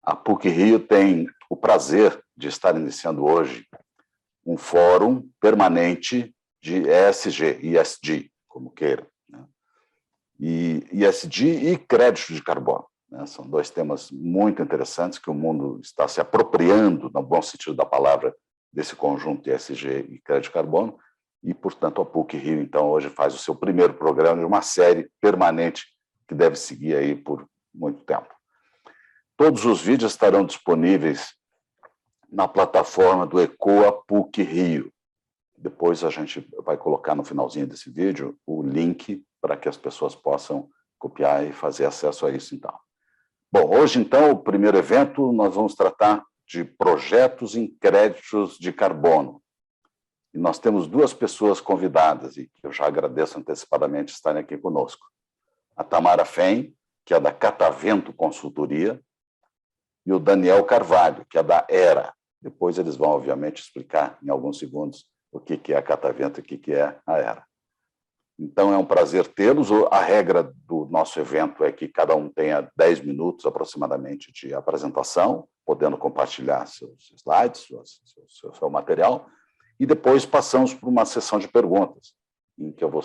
A PUC-Rio tem o prazer de estar iniciando hoje um fórum permanente de ESG, ISD, como queira, né? E ISD e crédito de carbono, né? São dois temas muito interessantes que o mundo está se apropriando, no bom sentido da palavra, desse conjunto ESG e crédito de carbono, e, portanto, a PUC-Rio, então, hoje faz o seu primeiro programa de uma série permanente que deve seguir aí por muito tempo. Todos os vídeos estarão disponíveis na plataforma do ECOA PUC-Rio. Depois a gente vai colocar no finalzinho desse vídeo o link para que as pessoas possam copiar e fazer acesso a isso, então. Bom, hoje, então, o primeiro evento, nós vamos tratar de projetos em créditos de carbono. E nós temos duas pessoas convidadas, e que eu já agradeço antecipadamente estarem aqui conosco. A Tamara Fem, que é da Catavento Consultoria, e o Daniel Carvalho, que é da ERA. Depois eles vão, obviamente, explicar em alguns segundos o que é a Catavento e o que é a ERA. Então, é um prazer tê-los. A regra do nosso evento é que cada um tenha 10 minutos aproximadamente de apresentação, podendo compartilhar seus slides, seu material, e depois passamos por uma sessão de perguntas, em que vou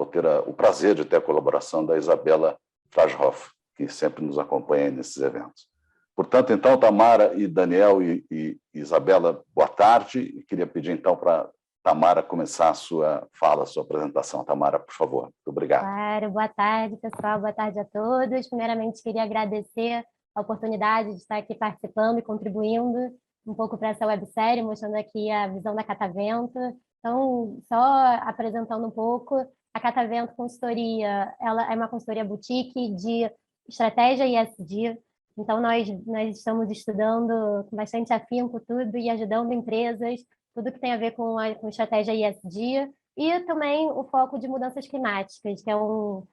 ter o prazer de ter a colaboração da Isabela Frajhoff, que sempre nos acompanha nesses eventos. Portanto, então, Tamara e Daniel e Isabela, boa tarde. E queria pedir, então, para Tamara começar a sua fala, a sua apresentação. Tamara, por favor. Muito obrigado. Claro, boa tarde, pessoal. Boa tarde a todos. Primeiramente, queria agradecer a oportunidade de estar aqui participando e contribuindo um pouco para essa websérie, mostrando aqui a visão da Catavento. Então, só apresentando um pouco, a Catavento Consultoria, ela é uma consultoria boutique de estratégia ESG. Então, nós estamos estudando com bastante afinco tudo e ajudando empresas, tudo que tem a ver com estratégia ESG, e também o foco de mudanças climáticas, que é um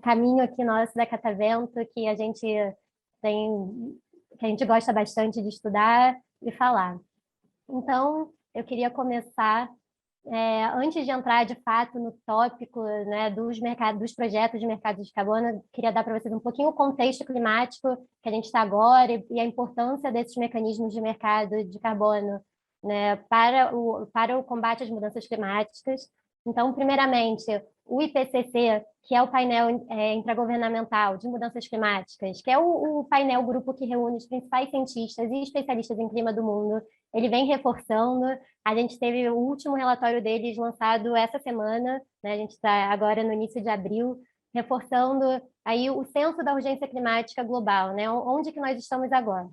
caminho aqui nosso da Catavento que a gente gosta bastante de estudar e falar. Então, eu queria começar, antes de entrar de fato no tópico, né, dos projetos de mercado de carbono, queria dar para vocês um pouquinho o contexto climático que a gente está agora e a importância desses mecanismos de mercado de carbono, né, para o combate às mudanças climáticas. Então, primeiramente, o IPCC, que é o painel intragovernamental de mudanças climáticas, que é o painel grupo que reúne os principais cientistas e especialistas em clima do mundo, ele vem reforçando. A gente teve o último relatório deles lançado essa semana, né? A gente está agora no início de abril, reforçando aí o senso da urgência climática global, né? Onde que nós estamos agora.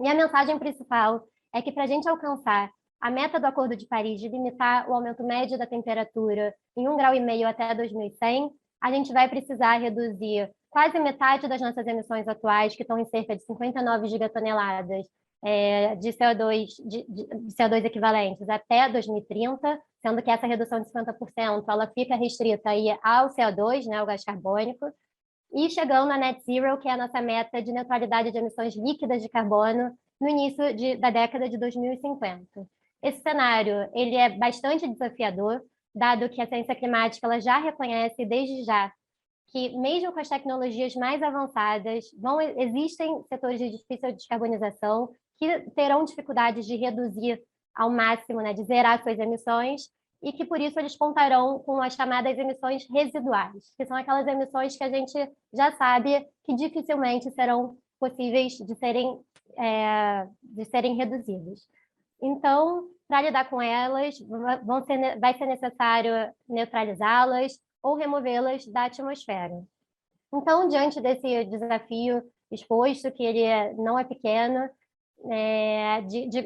E a mensagem principal é que para a gente alcançar a meta do Acordo de Paris de limitar o aumento médio da temperatura em 1,5 graus até 2100, a gente vai precisar reduzir quase metade das nossas emissões atuais, que estão em cerca de 59 gigatoneladas de CO2 equivalentes até 2030, sendo que essa redução de 50% ela fica restrita aí ao CO2, né, ao gás carbônico, e chegando na Net Zero, que é a nossa meta de neutralidade de emissões líquidas de carbono no início da década de 2050. Esse cenário ele é bastante desafiador, dado que a ciência climática ela já reconhece desde já que, mesmo com as tecnologias mais avançadas, existem setores de difícil descarbonização que terão dificuldades de reduzir ao máximo, né, de zerar suas emissões, e que, por isso, eles contarão com as chamadas emissões residuais, que são aquelas emissões que a gente já sabe que dificilmente serão possíveis de serem reduzidas. Então, para lidar com elas, vai ser necessário neutralizá-las ou removê-las da atmosfera. Então, diante desse desafio exposto, que ele não é pequeno,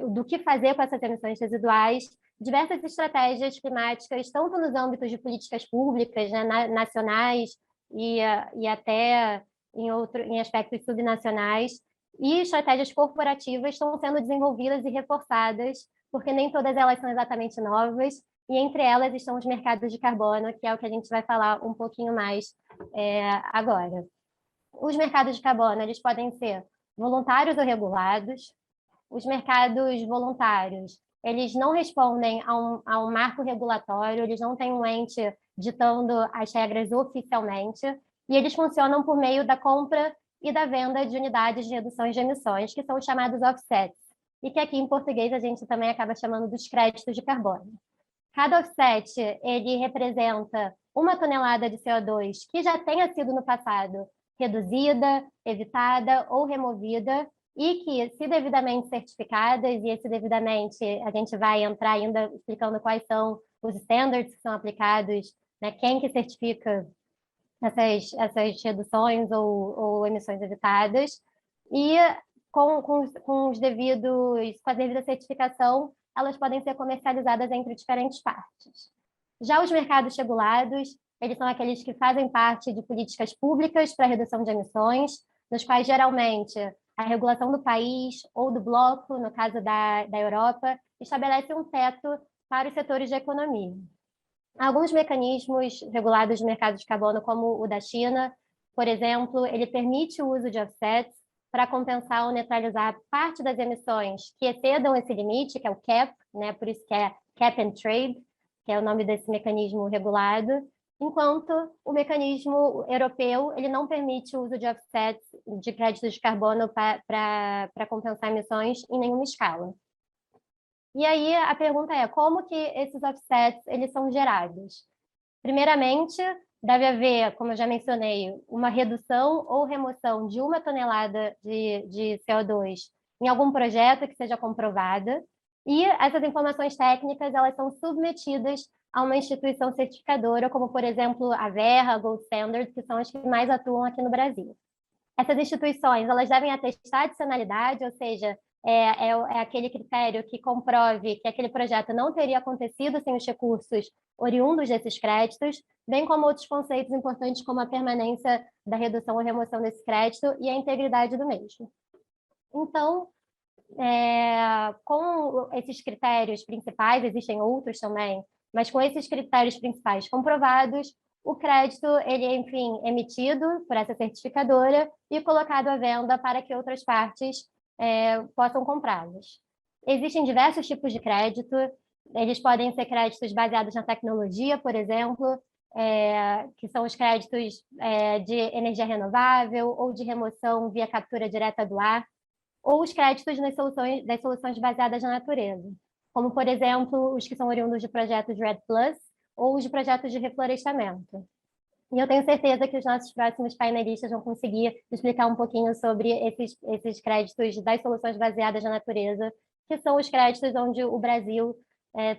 do que fazer com essas emissões residuais, diversas estratégias climáticas, tanto nos âmbitos de políticas públicas, né, nacionais e até em aspectos subnacionais, e estratégias corporativas estão sendo desenvolvidas e reforçadas, porque nem todas elas são exatamente novas, e entre elas estão os mercados de carbono, que é o que a gente vai falar um pouquinho mais agora. Os mercados de carbono eles podem ser voluntários ou regulados. Os mercados voluntários eles não respondem a um marco regulatório, eles não têm um ente ditando as regras oficialmente, e eles funcionam por meio da compra e da venda de unidades de reduções de emissões, que são os chamados offsets, e que aqui em português a gente também acaba chamando dos créditos de carbono. Cada offset, ele representa 1 tonelada de CO2 que já tenha sido no passado reduzida, evitada ou removida, e que, se devidamente certificadas, e esse devidamente a gente vai entrar ainda explicando quais são os standards que são aplicados, né, quem que certifica essas reduções ou emissões evitadas, e com a devida certificação, elas podem ser comercializadas entre diferentes partes. Já os mercados regulados, eles são aqueles que fazem parte de políticas públicas para redução de emissões, nos quais, geralmente, a regulação do país ou do bloco, no caso da Europa, estabelece um teto para os setores de economia. Alguns mecanismos regulados de mercado de carbono, como o da China, por exemplo, ele permite o uso de offsets para compensar ou neutralizar parte das emissões que excedam esse limite, que é o CAP, né? Por isso que é Cap and Trade, que é o nome desse mecanismo regulado, enquanto o mecanismo europeu ele não permite o uso de offsets, de créditos de carbono para compensar emissões em nenhuma escala. E aí a pergunta é, como que esses offsets eles são gerados? Primeiramente, deve haver, como eu já mencionei, uma redução ou remoção de 1 tonelada de CO2 em algum projeto que seja comprovada, e essas informações técnicas elas são submetidas a uma instituição certificadora, como, por exemplo, a Verra, a Gold Standard, que são as que mais atuam aqui no Brasil. Essas instituições elas devem atestar a adicionalidade, ou seja, é aquele critério que comprove que aquele projeto não teria acontecido sem os recursos oriundos desses créditos, bem como outros conceitos importantes como a permanência da redução ou remoção desse crédito e a integridade do mesmo. Então, com esses critérios principais, existem outros também, mas com esses critérios principais comprovados, o crédito, ele é, enfim, emitido por essa certificadora e colocado à venda para que outras partes possam comprá-los. Existem diversos tipos de crédito, eles podem ser créditos baseados na tecnologia, por exemplo, que são os créditos de energia renovável ou de remoção via captura direta do ar, ou os créditos das soluções baseadas na natureza, como, por exemplo, os que são oriundos de projetos REDD+, ou de projetos de reflorestamento. E eu tenho certeza que os nossos próximos painelistas vão conseguir explicar um pouquinho sobre esses créditos das soluções baseadas na natureza, que são os créditos onde o Brasil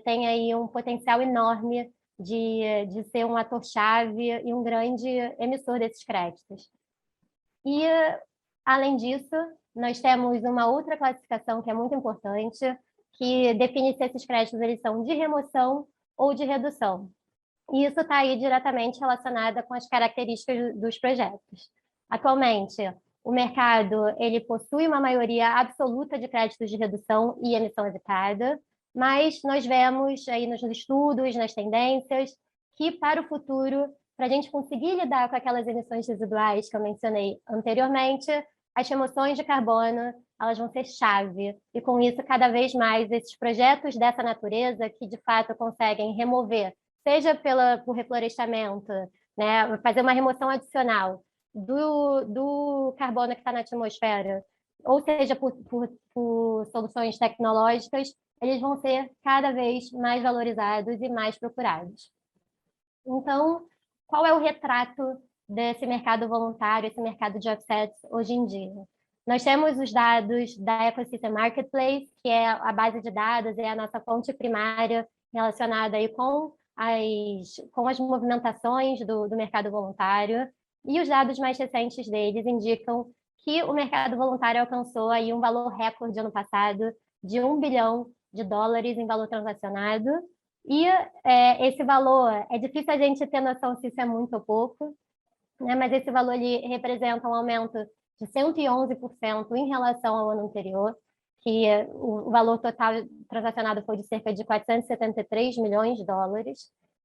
tem aí um potencial enorme de ser um ator-chave e um grande emissor desses créditos. E, além disso, nós temos uma outra classificação que é muito importante, que define se esses créditos eles são de remoção ou de redução. E isso está aí diretamente relacionado com as características dos projetos. Atualmente, o mercado ele possui uma maioria absoluta de créditos de redução e emissão evitada, mas nós vemos aí nos estudos, nas tendências, que para o futuro, para a gente conseguir lidar com aquelas emissões residuais que eu mencionei anteriormente, as remoções de carbono elas vão ser chave, e com isso, cada vez mais, esses projetos dessa natureza que, de fato, conseguem remover, seja por reflorestamento, né, fazer uma remoção adicional do carbono que está na atmosfera, ou seja, por soluções tecnológicas, eles vão ser cada vez mais valorizados e mais procurados. Então, qual é o retrato desse mercado voluntário, esse mercado de offsets hoje em dia? Nós temos os dados da Ecosystem Marketplace, que é a base de dados, é a nossa fonte primária relacionada aí com as movimentações do mercado voluntário, e os dados mais recentes deles indicam que o mercado voluntário alcançou aí um valor recorde ano passado de US$ 1 bilhão em valor transacionado, e esse valor, é difícil a gente ter noção se isso é muito ou pouco, né, mas esse valor ele representa um aumento de 111% em relação ao ano anterior, que o valor total transacionado foi de cerca de US$ 473 milhões.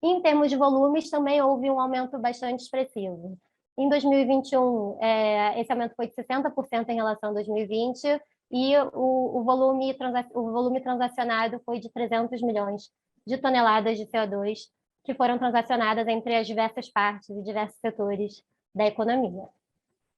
E, em termos de volumes, também houve um aumento bastante expressivo. Em 2021, esse aumento foi de 60% em relação a 2020, e o volume transacionado foi de 300 milhões de toneladas de CO2, que foram transacionadas entre as diversas partes e diversos setores da economia.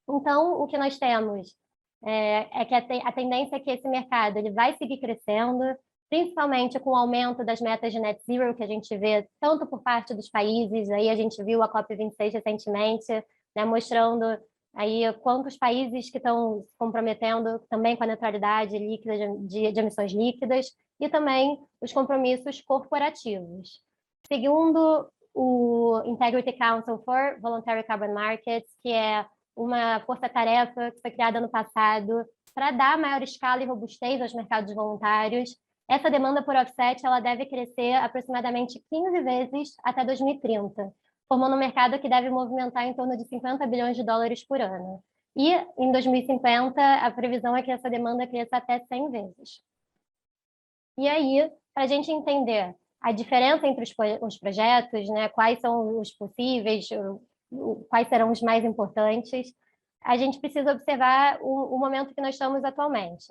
Então, o que nós temos é que a tendência é que esse mercado ele vai seguir crescendo, principalmente com o aumento das metas de net zero, que a gente vê tanto por parte dos países, aí a gente viu a COP26 recentemente, né, mostrando aí quantos países que estão se comprometendo também com a neutralidade líquida de emissões líquidas, e também os compromissos corporativos. Segundo o Integrity Council for Voluntary Carbon Markets, que é uma força-tarefa que foi criada no passado para dar maior escala e robustez aos mercados voluntários, essa demanda por offset ela deve crescer aproximadamente 15 vezes até 2030, formando um mercado que deve movimentar em torno de 50 bilhões de dólares por ano. E, em 2050, a previsão é que essa demanda cresça até 100 vezes. E aí, para a gente entender a diferença entre os projetos, né, quais são os possíveis, quais serão os mais importantes, a gente precisa observar o momento que nós estamos atualmente.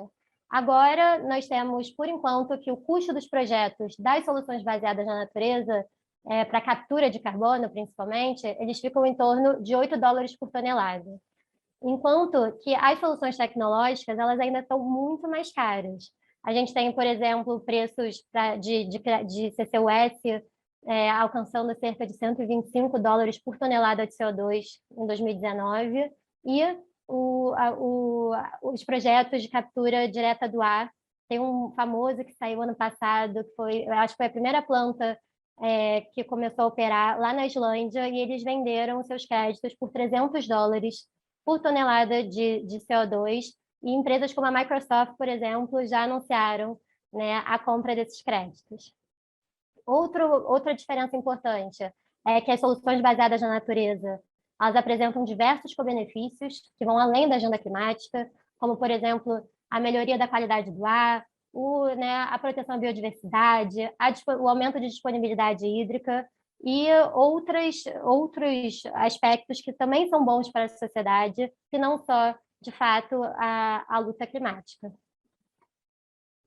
Agora, nós temos, por enquanto, que o custo dos projetos das soluções baseadas na natureza, para captura de carbono, principalmente, eles ficam em torno de 8 dólares por tonelada. Enquanto que as soluções tecnológicas, elas ainda estão muito mais caras. A gente tem, por exemplo, preços de CCUS alcançando cerca de 125 dólares por tonelada de CO2 em 2019, e os projetos de captura direta do ar. Tem um famoso que saiu ano passado, que foi, eu acho que foi a primeira planta que começou a operar lá na Islândia, e eles venderam seus créditos por 300 dólares por tonelada de CO2, e empresas como a Microsoft, por exemplo, já anunciaram, né, a compra desses créditos. Outra diferença importante é que as soluções baseadas na natureza, elas apresentam diversos co-benefícios que vão além da agenda climática, como, por exemplo, a melhoria da qualidade do ar, a proteção à biodiversidade, o aumento de disponibilidade hídrica e outros aspectos que também são bons para a sociedade, que não só, de fato, a luta climática.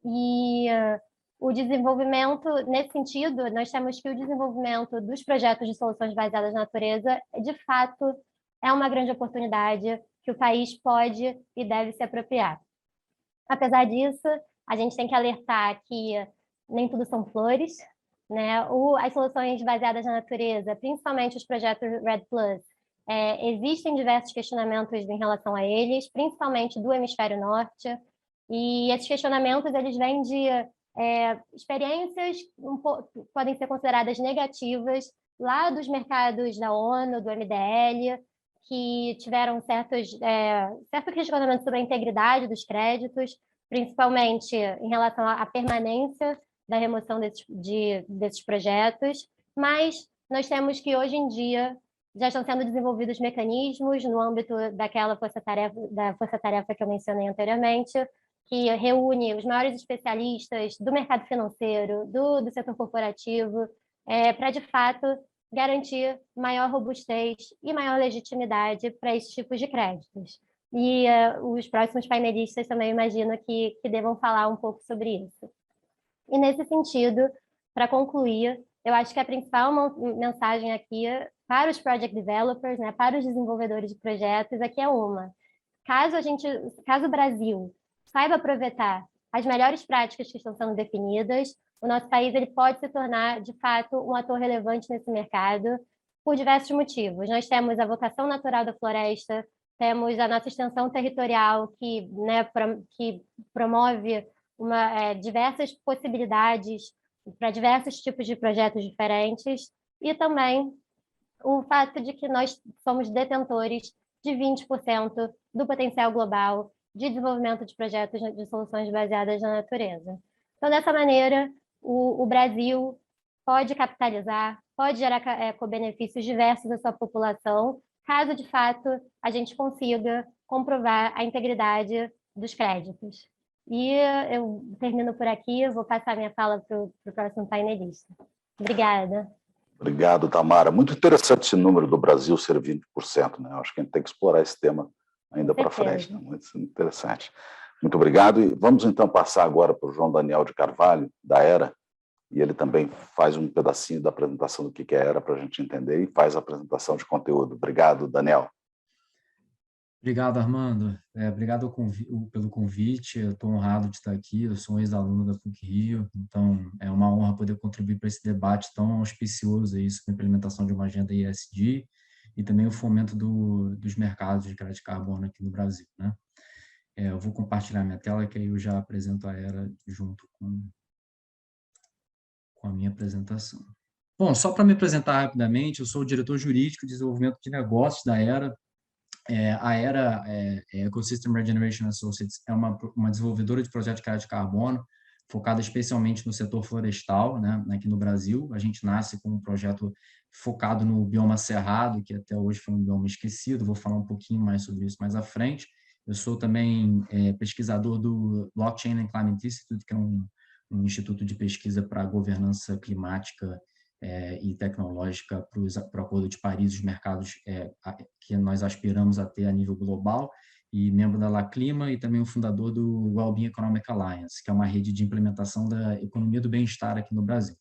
E o desenvolvimento, nesse sentido, nós temos que o desenvolvimento dos projetos de soluções baseadas na natureza, de fato, é uma grande oportunidade que o país pode e deve se apropriar. Apesar disso, a gente tem que alertar que nem tudo são flores, né? As soluções baseadas na natureza, principalmente os projetos REDD+, existem diversos questionamentos em relação a eles, principalmente do hemisfério norte, e esses questionamentos eles vêm de experiências podem ser consideradas negativas lá dos mercados da ONU, do MDL, que tiveram certo questionamento sobre a integridade dos créditos, principalmente em relação à permanência da remoção desses projetos, mas nós temos que, hoje em dia, já estão sendo desenvolvidos mecanismos no âmbito daquela força-tarefa que eu mencionei anteriormente, que reúne os maiores especialistas do mercado financeiro, do setor corporativo, para, de fato, garantir maior robustez e maior legitimidade para esses tipos de créditos. E os próximos painelistas também imagino que devam falar um pouco sobre isso. E, nesse sentido, para concluir, eu acho que a principal mensagem aqui para os project developers, né, para os desenvolvedores de projetos, aqui é uma. Caso o Brasil saiba aproveitar as melhores práticas que estão sendo definidas, o nosso país ele pode se tornar, de fato, um ator relevante nesse mercado por diversos motivos. Nós temos a vocação natural da floresta, temos a nossa extensão territorial que promove diversas possibilidades para diversos tipos de projetos diferentes, e também o fato de que nós somos detentores de 20% do potencial global de desenvolvimento de projetos de soluções baseadas na natureza. Então, dessa maneira, o Brasil pode capitalizar, pode gerar benefícios diversos à sua população, caso, de fato, a gente consiga comprovar a integridade dos créditos. E eu termino por aqui, vou passar minha fala para o próximo painelista. Obrigada. Obrigado, Tamara. Muito interessante esse número do Brasil ser 20%, né? Acho que a gente tem que explorar esse tema ainda para frente, né? Muito interessante. Muito obrigado. E vamos, então, passar agora para o João Daniel de Carvalho, da ERA, e ele também faz um pedacinho da apresentação do que é ERA para a gente entender e faz a apresentação de conteúdo. Obrigado, Daniel. Obrigado, Armando. Obrigado pelo convite. Eu estou honrado de estar aqui. Eu sou um ex-aluno da PUC-Rio, então é uma honra poder contribuir para esse debate tão auspicioso aí sobre a implementação de uma agenda ESG e também o fomento dos mercados de crédito de carbono aqui no Brasil, né? Eu vou compartilhar minha tela, que aí eu já apresento a Era junto com a minha apresentação. Bom, só para me apresentar rapidamente, eu sou o diretor jurídico de desenvolvimento de negócios da Era. A Era Ecosystem Regeneration Associates é uma desenvolvedora de projetos de crédito de carbono, focada especialmente no setor florestal, né, aqui no Brasil. A gente nasce com um projeto focado no bioma cerrado, que até hoje foi um bioma esquecido, vou falar um pouquinho mais sobre isso mais à frente. Eu sou também pesquisador do Blockchain and Climate Institute, que é um instituto de pesquisa para a governança climática e tecnológica para o Acordo de Paris, os mercados que nós aspiramos a ter a nível global, e membro da La Clima e também o fundador do Wellbeing Economic Alliance, que é uma rede de implementação da economia do bem-estar aqui no Brasil.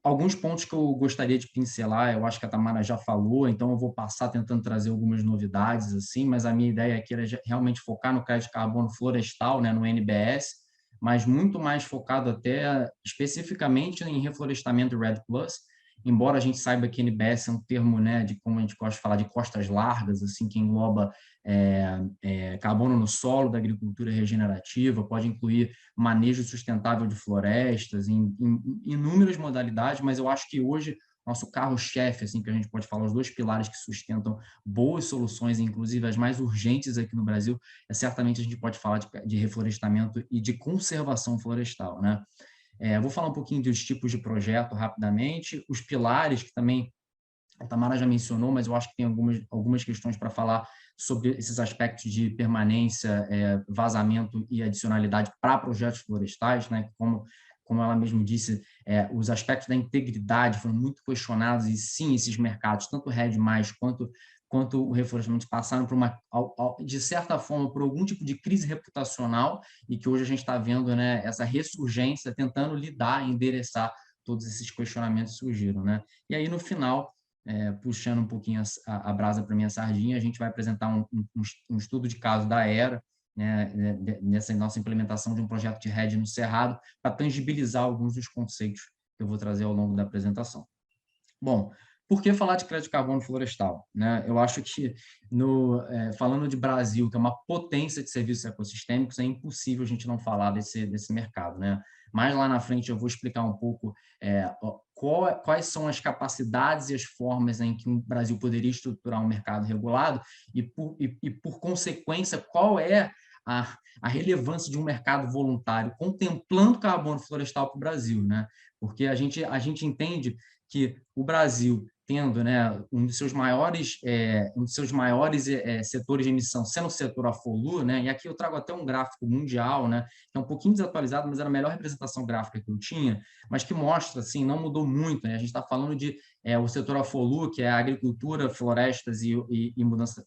Alguns pontos que eu gostaria de pincelar, eu acho que a Tamara já falou, então eu vou passar tentando trazer algumas novidades, assim, mas a minha ideia aqui era realmente focar no crédito de carbono florestal, né, no NBS, mas muito mais focado até especificamente em reflorestamento REDD+, embora a gente saiba que NBS é um termo, né, de como a gente gosta de falar, de costas largas, assim, que engloba carbono no solo da agricultura regenerativa, pode incluir manejo sustentável de florestas, em inúmeras modalidades, mas eu acho que hoje nosso carro-chefe, assim, que a gente pode falar, os dois pilares que sustentam boas soluções, inclusive as mais urgentes aqui no Brasil, certamente a gente pode falar de reflorestamento e de conservação florestal, né? Vou falar um pouquinho dos tipos de projeto rapidamente, os pilares que também a Tamara já mencionou, mas eu acho que tem algumas questões para falar sobre esses aspectos de permanência, vazamento e adicionalidade para projetos florestais, né? Como ela mesmo disse, os aspectos da integridade foram muito questionados e sim, esses mercados, tanto o REDD+, quanto o reflorestamento passaram por de certa forma, por algum tipo de crise reputacional e que hoje a gente está vendo, né, essa ressurgência tentando lidar, endereçar todos esses questionamentos que surgiram, né? E aí, no final, puxando um pouquinho a brasa para minha sardinha, a gente vai apresentar um estudo de caso da Era, né, nessa nossa implementação de um projeto de REDD no Cerrado, para tangibilizar alguns dos conceitos que eu vou trazer ao longo da apresentação. Bom, por que falar de crédito de carbono florestal, né? Eu acho que, falando de Brasil, que é uma potência de serviços ecossistêmicos, é impossível a gente não falar desse mercado, né? Mais lá na frente eu vou explicar um pouco quais são as capacidades e as formas em que o Brasil poderia estruturar um mercado regulado e, por consequência, qual é a relevância de um mercado voluntário contemplando carbono florestal para o Brasil, né? Porque a gente entende que o Brasil, tendo, né, um dos seus maiores setores de emissão sendo o setor AFOLU, né, e aqui eu trago até um gráfico mundial, né, que é um pouquinho desatualizado, mas era a melhor representação gráfica que eu tinha, mas que mostra, assim, não mudou muito, né, a gente está falando de o setor AFOLU, que é a agricultura, florestas e mudança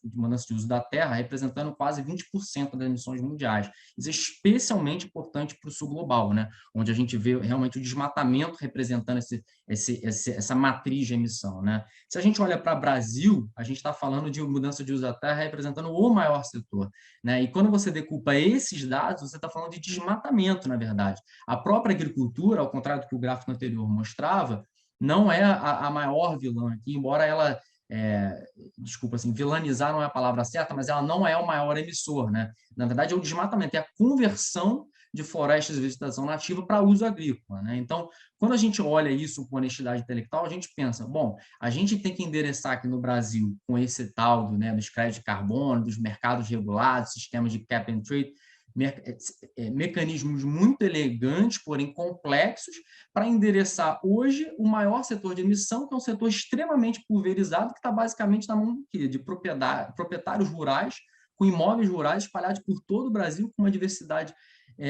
de uso da terra, representando quase 20% das emissões mundiais. Isso é especialmente importante para o sul global, né, onde a gente vê realmente o desmatamento representando essa matriz de emissão, né? Se a gente olha para o Brasil, a gente está falando de mudança de uso da terra representando o maior setor, né? E quando você decupa esses dados, você está falando de desmatamento, na verdade. A própria agricultura, ao contrário do que o gráfico anterior mostrava, não é a maior vilã aqui, embora ela desculpa, assim, vilanizar não é a palavra certa, mas ela não é o maior emissor, né? Na verdade, é o desmatamento, é a conversão de florestas e vegetação nativa para uso agrícola, né? Então, quando a gente olha isso com honestidade intelectual, a gente pensa, bom, a gente tem que endereçar aqui no Brasil com esse tal dos créditos de carbono, dos mercados regulados, sistemas de cap and trade, mecanismos muito elegantes, porém complexos, para endereçar hoje o maior setor de emissão, que é um setor extremamente pulverizado, que está basicamente na mão de proprietários rurais, com imóveis rurais espalhados por todo o Brasil, com uma diversidade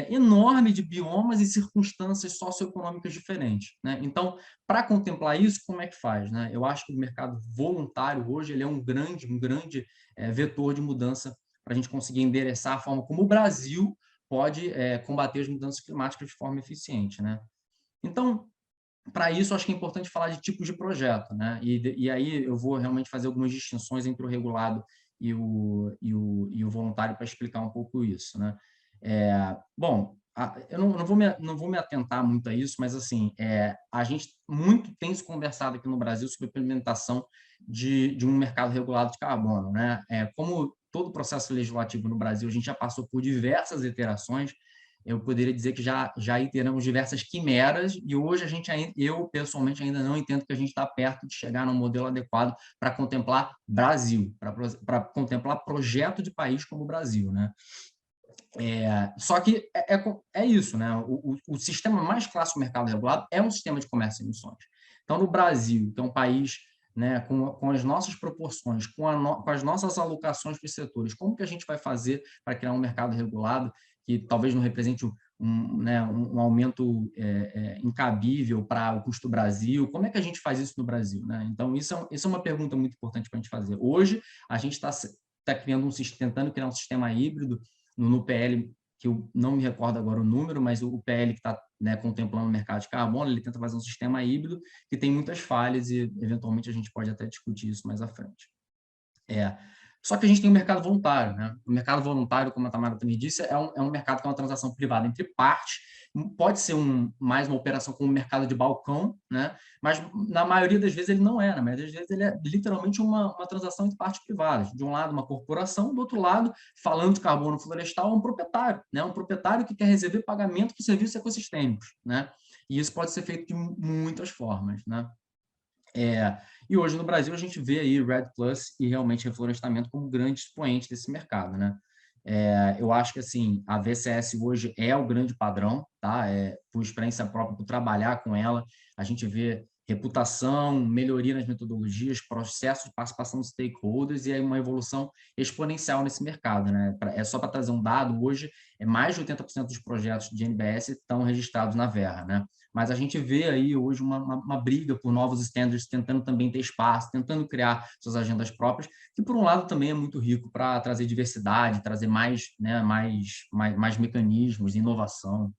enorme de biomas e circunstâncias socioeconômicas diferentes, né? Então, para contemplar isso, como é que faz, né? Eu acho que o mercado voluntário hoje ele é um grande vetor de mudança para a gente conseguir endereçar a forma como o Brasil pode combater as mudanças climáticas de forma eficiente, né? Então, para isso, acho que é importante falar de tipos de projeto, né? E aí eu vou realmente fazer algumas distinções entre o regulado e o voluntário para explicar um pouco isso, né? Bom, eu não vou me atentar muito a isso, mas assim, a gente muito tem se conversado aqui no Brasil sobre a implementação de um mercado regulado de carbono, né? Como todo o processo legislativo no Brasil, a gente já passou por diversas iterações. Eu poderia dizer que já teremos diversas quimeras, e hoje eu pessoalmente ainda não entendo que a gente está perto de chegar num modelo adequado para contemplar Brasil, para contemplar projeto de país como o Brasil, né? Só que é isso, né? O sistema mais clássico do mercado regulado é um sistema de comércio e emissões. Então, no Brasil, que é um país, né, com as nossas proporções, com as nossas alocações para os setores, como que a gente vai fazer para criar um mercado regulado que talvez não represente né, um aumento incabível para o custo do Brasil? Como é que a gente faz isso no Brasil, né? Então, isso é uma pergunta muito importante para a gente fazer. Hoje, a gente está tentando criar um sistema híbrido no PL, que eu não me recordo agora o número, mas o PL que está, né, contemplando o mercado de carbono, ele tenta fazer um sistema híbrido que tem muitas falhas e, eventualmente, a gente pode até discutir isso mais à frente. Só que a gente tem o mercado voluntário, né? O mercado voluntário, como a Tamara também disse, é um mercado que é uma transação privada entre partes, pode ser mais uma operação como um mercado de balcão, né? Mas na maioria das vezes ele não é, na maioria das vezes ele é literalmente uma transação entre partes privadas. De um lado, uma corporação, do outro lado, falando de carbono florestal, um proprietário, né? Um proprietário que quer receber pagamento por serviços ecossistêmicos, né? E isso pode ser feito de muitas formas, né? E hoje no Brasil a gente vê aí REDD+ e realmente reflorestamento como grande expoente desse mercado, né? Eu acho que assim a VCS hoje é o grande padrão, tá? Por experiência própria, por trabalhar com ela, a gente vê reputação, melhoria nas metodologias, processo de participação dos stakeholders e aí uma evolução exponencial nesse mercado, né? Só para trazer um dado, hoje mais de 80% dos projetos de NBS estão registrados na Verra, né? Mas a gente vê aí hoje uma briga por novos standards, tentando também ter espaço, tentando criar suas agendas próprias, que por um lado também é muito rico para trazer diversidade, trazer mais mecanismos, inovação.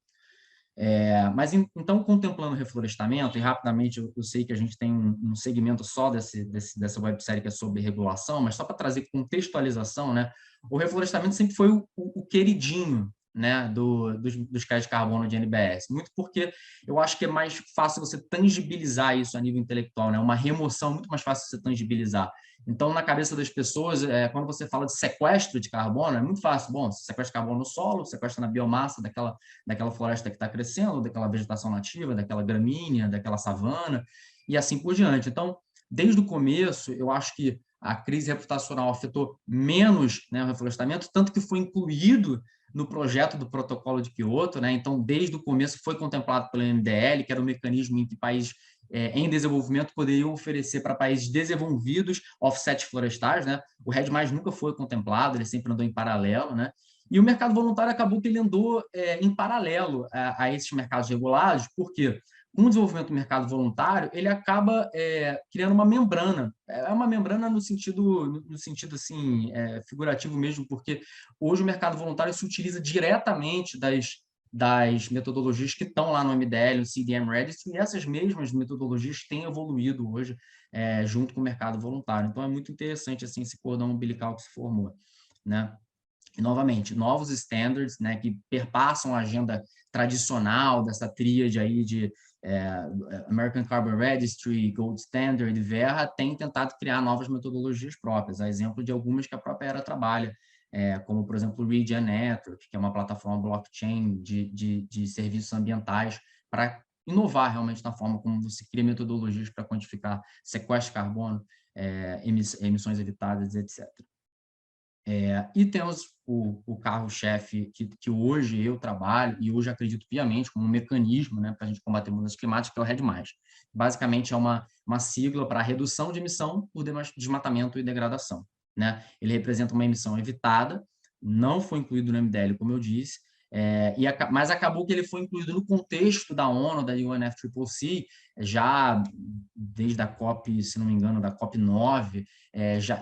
Mas então, contemplando o reflorestamento, e rapidamente eu sei que a gente tem um segmento só dessa websérie que é sobre regulação, mas só para trazer contextualização, né? O reflorestamento sempre foi o queridinho, né, dos créditos de carbono de NBS, muito porque eu acho que é mais fácil você tangibilizar isso a nível intelectual, né? Uma remoção é muito mais fácil você tangibilizar. Então, na cabeça das pessoas, quando você fala de sequestro de carbono, é muito fácil. Bom, você sequestra carbono no solo, sequestra na biomassa daquela floresta que está crescendo, daquela vegetação nativa, daquela gramínea, daquela savana, e assim por diante. Então, desde o começo, eu acho que a crise reputacional afetou menos, né, o reflorestamento, tanto que foi incluído no projeto do protocolo de Quioto, né? Então, desde o começo foi contemplado pelo MDL, que era um mecanismo em que países em desenvolvimento poderiam oferecer para países desenvolvidos offsets florestais, né? O REDD+ nunca foi contemplado, ele sempre andou em paralelo, né? E o mercado voluntário acabou que ele andou em paralelo a esses mercados regulados, porque com o desenvolvimento do mercado voluntário, ele acaba criando uma membrana. É uma membrana no sentido assim, figurativo mesmo, porque hoje o mercado voluntário se utiliza diretamente das metodologias que estão lá no MDL, no CDM Registry, e essas mesmas metodologias têm evoluído hoje junto com o mercado voluntário. Então, é muito interessante assim, esse cordão umbilical que se formou, né? E, novamente, novos standards, né, que perpassam a agenda tradicional dessa tríade aí de American Carbon Registry, Gold Standard e Verra, tem tentado criar novas metodologias próprias, a exemplo de algumas que a própria ERA trabalha, como, por exemplo, o Region Network, que é uma plataforma blockchain de serviços ambientais para inovar realmente na forma como você cria metodologias para quantificar sequestro de carbono, emissões evitadas, etc. E temos o carro-chefe que hoje eu trabalho e hoje acredito piamente como um mecanismo, né, para a gente combater mudanças climáticas, que é o REDD+. Basicamente, é uma sigla para redução de emissão por desmatamento e degradação, né? Ele representa uma emissão evitada, não foi incluído no MDL, como eu disse, mas acabou que ele foi incluído no contexto da ONU, da UNFCCC, já desde a COP, se não me engano, da COP 9,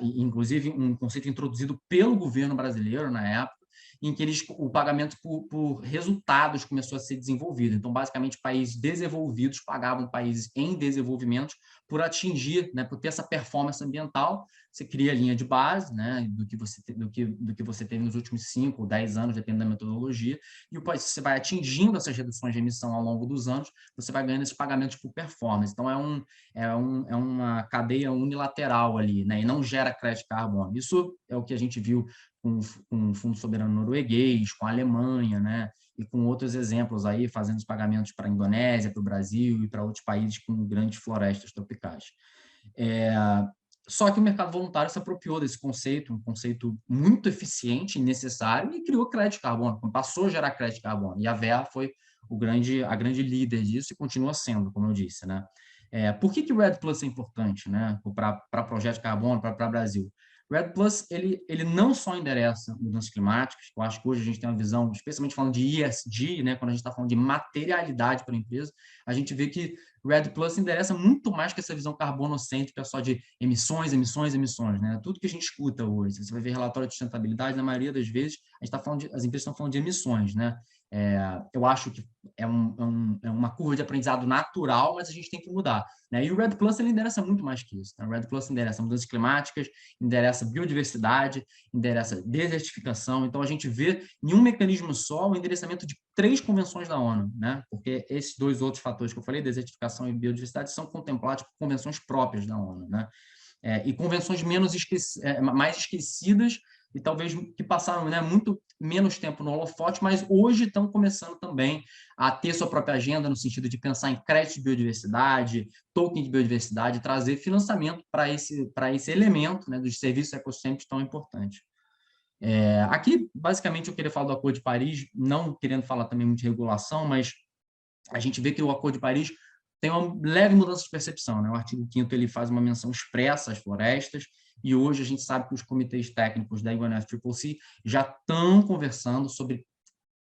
inclusive um conceito introduzido pelo governo brasileiro na época, em que o pagamento por resultados começou a ser desenvolvido. Então, basicamente, países desenvolvidos pagavam países em desenvolvimento por atingir, né, por ter essa performance ambiental. Você cria a linha de base, né, do que você teve nos últimos 5 ou 10 anos, dependendo da metodologia, e você vai atingindo essas reduções de emissão ao longo dos anos, você vai ganhando esses pagamentos por performance. Então, é uma cadeia unilateral ali, né, e não gera crédito de carbono. Isso é o que a gente viu com o Fundo Soberano Norueguês, com a Alemanha, né, e com outros exemplos aí, fazendo os pagamentos para a Indonésia, para o Brasil e para outros países com grandes florestas tropicais. Só que o mercado voluntário se apropriou desse conceito, um conceito muito eficiente e necessário, e criou crédito de carbono, passou a gerar crédito de carbono. E a VEA foi a grande líder disso e continua sendo, como eu disse, né? Por que o REDD+ é importante, né, para projeto de carbono, para o Brasil? O REDD+, ele não só endereça mudanças climáticas, eu acho que hoje a gente tem uma visão, especialmente falando de ESG, né, quando a gente está falando de materialidade para a empresa, a gente vê que o REDD+ endereça muito mais que essa visão carbonocêntrica só de emissões, emissões, emissões, né? Tudo que a gente escuta hoje, você vai ver relatório de sustentabilidade, na maioria das vezes, as empresas estão falando de emissões, né? Eu acho que é uma curva de aprendizado natural, mas a gente tem que mudar, né? E o REDD+ ele endereça muito mais que isso, né? O REDD+ endereça mudanças climáticas, endereça biodiversidade, endereça desertificação. Então, a gente vê em um mecanismo só o endereçamento de 3 convenções da ONU, né? Porque esses 2 outros fatores que eu falei, desertificação e biodiversidade, são contemplados por convenções próprias da ONU, né? E convenções mais esquecidas e talvez que passaram, né, muito menos tempo no holofote, mas hoje estão começando também a ter sua própria agenda no sentido de pensar em crédito de biodiversidade, token de biodiversidade, trazer financiamento para esse elemento, né, dos serviços ecossistêmicos tão importantes. Aqui, basicamente, eu queria falar do Acordo de Paris, não querendo falar também muito de regulação, mas a gente vê que o Acordo de Paris tem uma leve mudança de percepção, né? O artigo 5º ele faz uma menção expressa às florestas, e hoje a gente sabe que os comitês técnicos da UNFCCC já estão conversando sobre,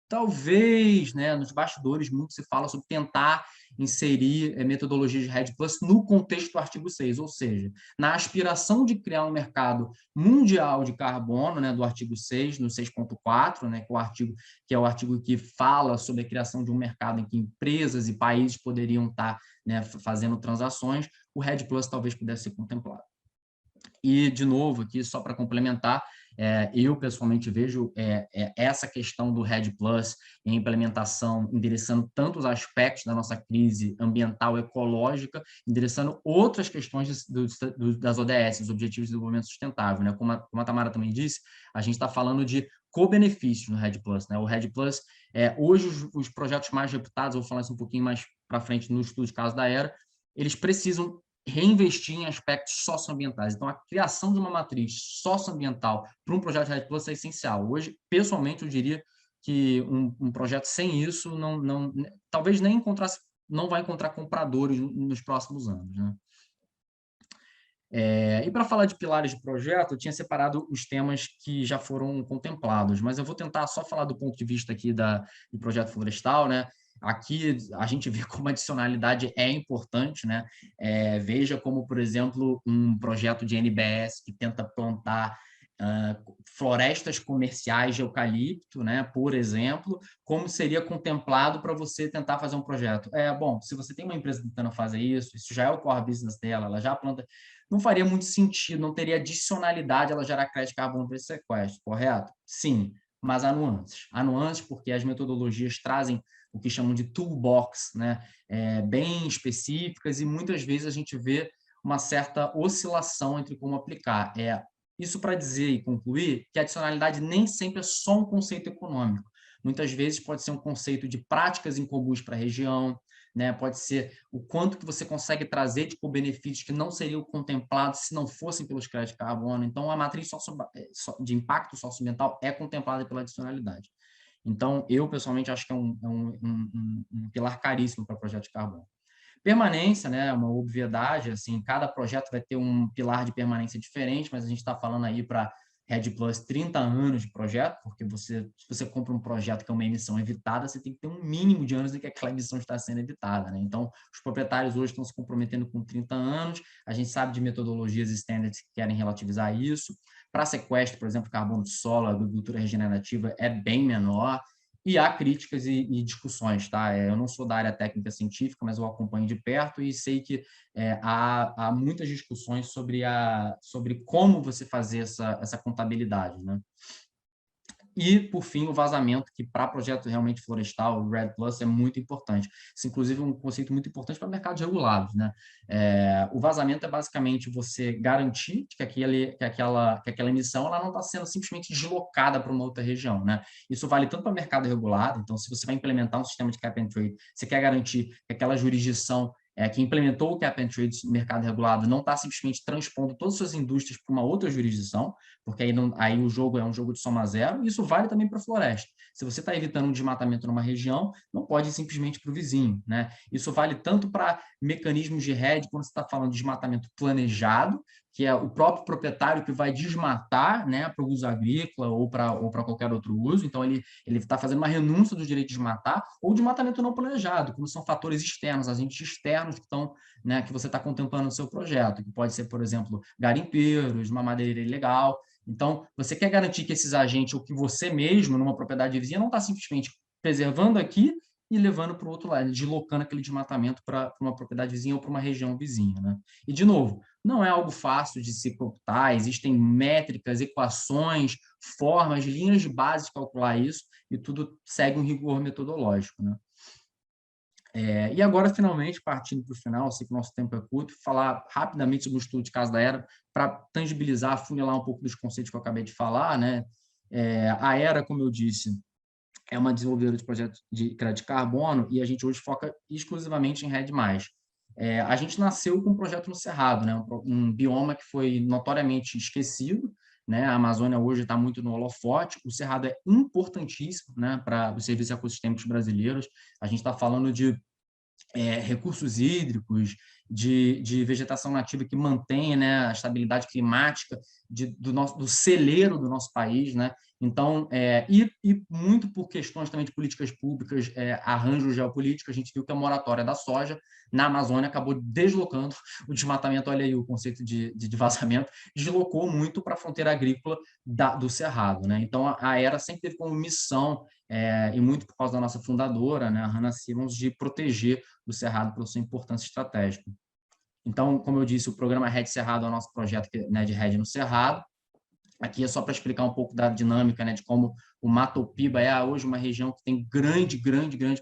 talvez, né, nos bastidores, muito se fala sobre tentar inserir metodologias de REDD+ no contexto do artigo 6, ou seja, na aspiração de criar um mercado mundial de carbono, né, do artigo 6, no 6.4, né, que é o artigo que fala sobre a criação de um mercado em que empresas e países poderiam estar, né, fazendo transações, o REDD+ talvez pudesse ser contemplado. E, de novo, aqui, só para complementar, eu pessoalmente vejo essa questão do REDD+ em implementação, endereçando tanto os aspectos da nossa crise ambiental ecológica, endereçando outras questões das ODS, os Objetivos de Desenvolvimento Sustentável, né? Como a Tamara também disse, a gente está falando de co-benefícios no REDD+, né? O REDD+, hoje os projetos mais reputados, vou falar isso um pouquinho mais para frente no estudo de caso da Era, eles precisam reinvestir em aspectos socioambientais. Então, a criação de uma matriz socioambiental para um projeto de REDD+ é essencial. Hoje, pessoalmente, eu diria que um projeto sem isso talvez nem não vai encontrar compradores nos próximos anos, né? E para falar de pilares de projeto, eu tinha separado os temas que já foram contemplados, mas eu vou tentar só falar do ponto de vista aqui do projeto florestal, né? Aqui a gente vê como a adicionalidade é importante, né? Veja como, por exemplo, um projeto de NBS que tenta plantar florestas comerciais de eucalipto, né? Por exemplo, como seria contemplado para você tentar fazer um projeto. Bom, se você tem uma empresa tentando fazer isso já é o core business dela, ela já planta, não faria muito sentido, não teria adicionalidade ela gerar crédito de carbono para esse sequestro, correto? Sim, mas há nuances. Há nuances porque as metodologias trazem o que chamam de toolbox, né? Bem específicas, e muitas vezes a gente vê uma certa oscilação entre como aplicar. Isso para dizer e concluir que a adicionalidade nem sempre é só um conceito econômico. Muitas vezes pode ser um conceito de práticas incomuns para a região, né? Pode ser o quanto que você consegue trazer de benefícios que não seriam contemplados se não fossem pelos créditos de carbono. Então, a matriz de impacto socioambiental é contemplada pela adicionalidade. Então, eu, pessoalmente, acho que é um pilar caríssimo para o projeto de carbono. Permanência, né, uma obviedade, assim, cada projeto vai ter um pilar de permanência diferente, mas a gente está falando aí para REDD+ 30 anos de projeto, porque se você compra um projeto que é uma emissão evitada, você tem que ter um mínimo de anos em que aquela emissão está sendo evitada, né? Então, os proprietários hoje estão se comprometendo com 30 anos, a gente sabe de metodologias e standards que querem relativizar isso. para sequestro, por exemplo, carbono de solo, a agricultura regenerativa é bem menor, e há críticas e discussões, tá? Eu não sou da área técnica científica, mas eu acompanho de perto e sei que há muitas discussões sobre como você fazer essa contabilidade, né? E, por fim, o vazamento, que para projeto realmente florestal, o REDD+, é muito importante. Isso, inclusive, é um conceito muito importante para mercados regulados, né? O vazamento é basicamente você garantir que aquela emissão ela não está sendo simplesmente deslocada para uma outra região, né? Isso vale tanto para mercado regulado, então, se você vai implementar um sistema de cap and trade, você quer garantir que aquela jurisdição que implementou o cap and trade no mercado regulado não está simplesmente transpondo todas as suas indústrias para uma outra jurisdição, porque aí o jogo é um jogo de soma zero, e isso vale também para a floresta. Se você está evitando um desmatamento numa região, não pode ir simplesmente para o vizinho, né? Isso vale tanto para mecanismos de hedge, quando você está falando de desmatamento planejado, que é o próprio proprietário que vai desmatar, né, para o uso agrícola ou para qualquer outro uso. Então, ele está fazendo uma renúncia do direito de desmatar, ou desmatamento não planejado, como são fatores externos, agentes externos que estão, né, que você está contemplando no seu projeto, que pode ser, por exemplo, garimpeiros, uma madeireira ilegal. Então, você quer garantir que esses agentes, ou que você mesmo, numa propriedade vizinha, não está simplesmente preservando aqui e levando para o outro lado, deslocando aquele desmatamento para uma propriedade vizinha ou para uma região vizinha, né? E, de novo, não é algo fácil de se computar, existem métricas, equações, formas, linhas de base de calcular isso, e tudo segue um rigor metodológico, né? E agora, finalmente, partindo para o final, sei que o nosso tempo é curto, falar rapidamente sobre o estudo de caso da Aera, para tangibilizar, afunilar um pouco dos conceitos que eu acabei de falar, né? A Aera, como eu disse, é uma desenvolvedora de projetos de crédito de carbono e a gente hoje foca exclusivamente em REDD+. A gente nasceu com um projeto no Cerrado, né? Um bioma que foi notoriamente esquecido, né? A Amazônia hoje está muito no holofote. O Cerrado é importantíssimo, né, para os serviços ecossistêmicos brasileiros. A gente está falando de recursos hídricos, de vegetação nativa que mantém, né, a estabilidade climática do celeiro do nosso país, né? Então, e muito por questões também de políticas públicas, arranjos geopolíticos, a gente viu que a moratória da soja na Amazônia acabou deslocando o desmatamento, olha aí o conceito de vazamento, deslocou muito para a fronteira agrícola do Cerrado, né? Então, a Aera sempre teve como missão, e muito por causa da nossa fundadora, né, a Hannah Simmons, de proteger o Cerrado pela sua importância estratégica. Então, como eu disse, o programa REDD Cerrado é o nosso projeto, né, de REDD no Cerrado. Aqui é só para explicar um pouco da dinâmica, né, de como o Matopiba é hoje uma região que tem grande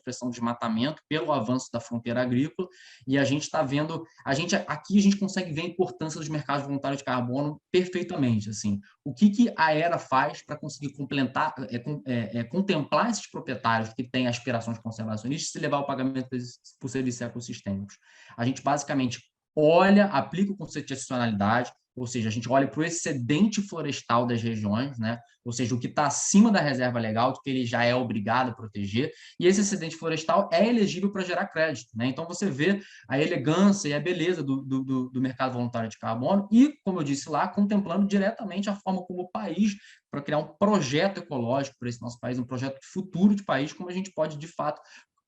pressão de desmatamento pelo avanço da fronteira agrícola, e a gente está vendo, aqui a gente consegue ver a importância dos mercados voluntários de carbono perfeitamente. Assim, o que a Aera faz para conseguir contemplar esses proprietários que têm aspirações conservacionistas e levar o pagamento por serviços ecossistêmicos? A gente basicamente aplica o conceito de adicionalidade, ou seja, a gente olha para o excedente florestal das regiões, né? Ou seja, o que está acima da reserva legal, que ele já é obrigado a proteger, e esse excedente florestal é elegível para gerar crédito, né? Então, você vê a elegância e a beleza do mercado voluntário de carbono e, como eu disse lá, contemplando diretamente a forma como o país, para criar um projeto ecológico para esse nosso país, um projeto de futuro de país, como a gente pode, de fato,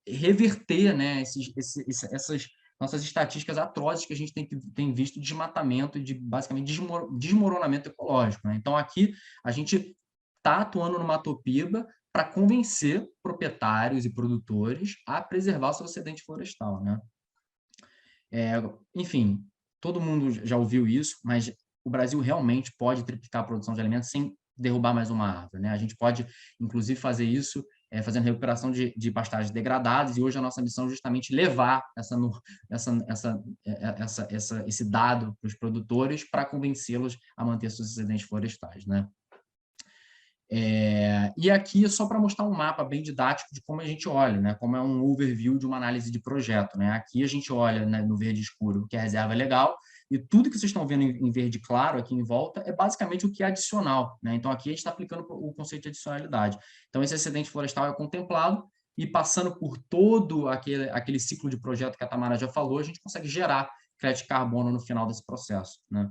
reverter, né, essas nossas estatísticas atrozes que a gente tem visto de desmatamento e de, basicamente, desmoronamento ecológico, né? Então, aqui, a gente está atuando no Matopiba para convencer proprietários e produtores a preservar o seu excedente florestal, né? Enfim, todo mundo já ouviu isso, mas o Brasil realmente pode triplicar a produção de alimentos sem derrubar mais uma árvore, né? A gente pode, inclusive, fazer isso fazendo recuperação de pastagens degradadas, e hoje a nossa missão é justamente levar esse dado para os produtores para convencê-los a manter seus excedentes florestais, né? E aqui é só para mostrar um mapa bem didático de como a gente olha, né? Como é um overview de uma análise de projeto, né? Aqui a gente olha, né, no verde escuro, que é a reserva legal, e tudo que vocês estão vendo em verde claro aqui em volta é basicamente o que é adicional, né? Então, aqui a gente está aplicando o conceito de adicionalidade. Então, esse excedente florestal é contemplado e, passando por todo aquele ciclo de projeto que a Tamara já falou, a gente consegue gerar crédito de carbono no final desse processo, né?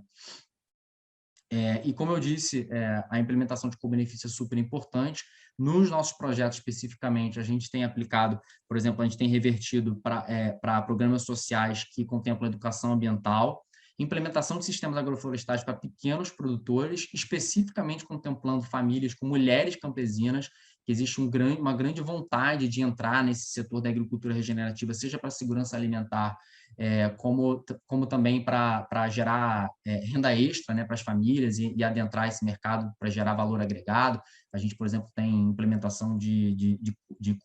E, como eu disse, a implementação de co-benefício é super importante. Nos nossos projetos, especificamente, a gente tem aplicado, por exemplo, a gente tem revertido para programas sociais que contemplam educação ambiental. implementação de sistemas agroflorestais para pequenos produtores, especificamente contemplando famílias com mulheres campesinas, que existe uma grande vontade de entrar nesse setor da agricultura regenerativa, seja para a segurança alimentar, como também para gerar renda extra, né, para as famílias e adentrar esse mercado para gerar valor agregado. A gente, por exemplo, tem implementação de